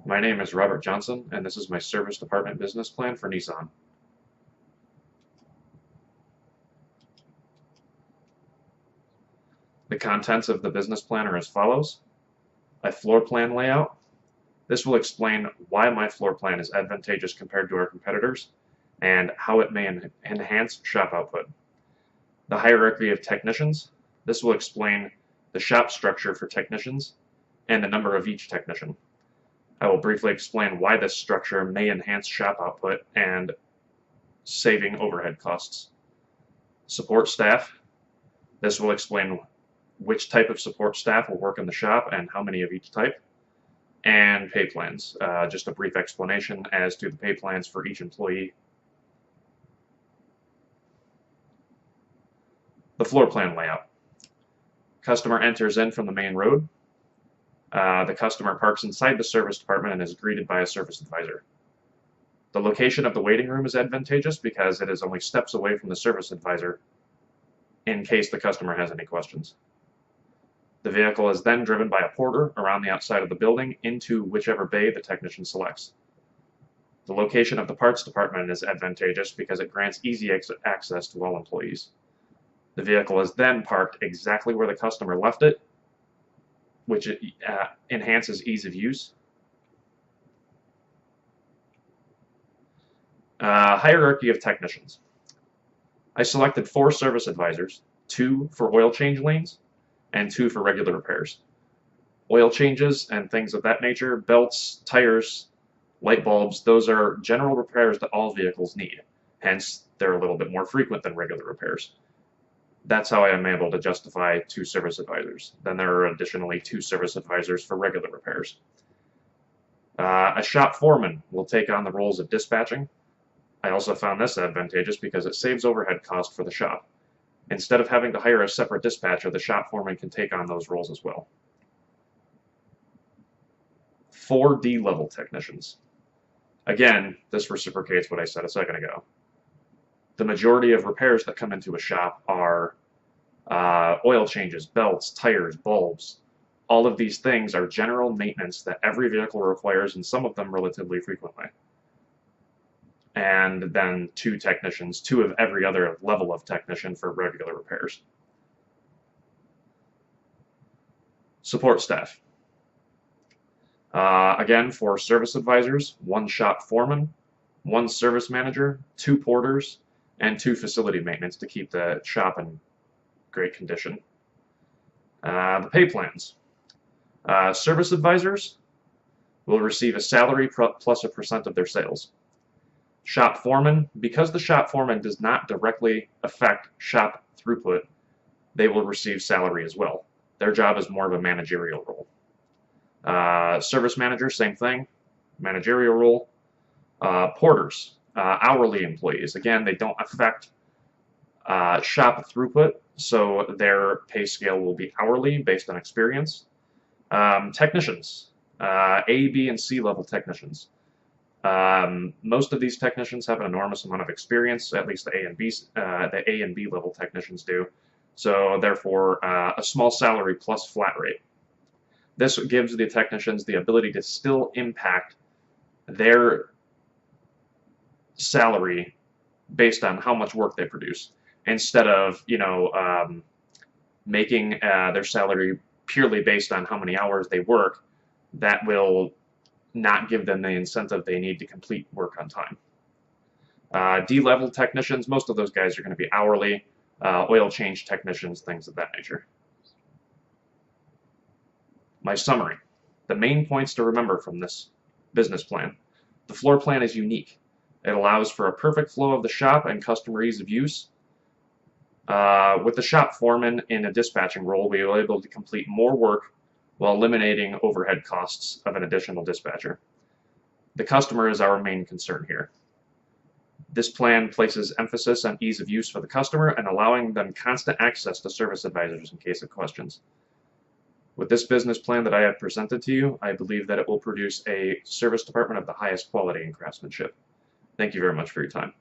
My name is Robert Johnson, and this is my service department business plan for Nissan. The contents of the business plan are as follows. A floor plan layout. This will explain why my floor plan is advantageous compared to our competitors and how it may enhance shop output. The hierarchy of technicians. This will explain the shop structure for technicians and the number of each technician. I will briefly explain why this structure may enhance shop output and saving overhead costs. Support staff. This will explain which type of support staff will work in the shop and how many of each type. And pay plans. Just a brief explanation as to the pay plans for each employee. The floor plan layout. Customer enters in from the main road. The customer parks inside the service department and is greeted by a service advisor. The location of the waiting room is advantageous because it is only steps away from the service advisor in case the customer has any questions. The vehicle is then driven by a porter around the outside of the building into whichever bay the technician selects. The location of the parts department is advantageous because it grants easy access to all employees. The vehicle is then parked exactly where the customer left it, which enhances ease of use. Hierarchy of technicians. I selected 4 service advisors, 2 for oil change lanes and 2 for regular repairs. Oil changes and things of that nature, belts, tires, light bulbs, those are general repairs that all vehicles need. Hence, they're a little bit more frequent than regular repairs. That's how I am able to justify 2 service advisors. Then there are additionally 2 service advisors for regular repairs. A shop foreman will take on the roles of dispatching. I also found this advantageous because it saves overhead cost for the shop. Instead of having to hire a separate dispatcher, the shop foreman can take on those roles as well. 4 D-level technicians. Again, this reciprocates what I said a second ago. The majority of repairs that come into a shop are oil changes, belts, tires, bulbs. All of these things are general maintenance that every vehicle requires, and some of them relatively frequently. And then 2 technicians, 2 of every other level of technician for regular repairs. Support staff. Again, for service advisors, 1 shop foreman, 1 service manager, 2 porters, and 2 facility maintenance to keep the shop in great condition. The pay plans. Service advisors will receive a salary plus a % of their sales. Shop foreman, because the shop foreman does not directly affect shop throughput, they will receive salary as well. Their job is more of a managerial role. Service manager, same thing, managerial role. Porters, hourly employees. Again, they don't affect shop throughput, so their pay scale will be hourly based on experience. Technicians, A, B, and C level technicians. Most of these technicians have an enormous amount of experience, at least the A and B level technicians do. So therefore, a small salary plus flat rate. This gives the technicians the ability to still impact their salary based on how much work they produce, instead of making their salary purely based on how many hours they work. That will not give them the incentive they need to complete work on time. D-level technicians, most of those guys are going to be hourly, oil change technicians, things of that nature. My summary. The main points to remember from this business plan. The floor plan is unique. It allows for a perfect flow of the shop and customer ease of use. With the shop foreman in a dispatching role, we were able to complete more work while eliminating overhead costs of an additional dispatcher. The customer is our main concern here. This plan places emphasis on ease of use for the customer and allowing them constant access to service advisors in case of questions. With this business plan that I have presented to you, I believe that it will produce a service department of the highest quality and craftsmanship. Thank you very much for your time.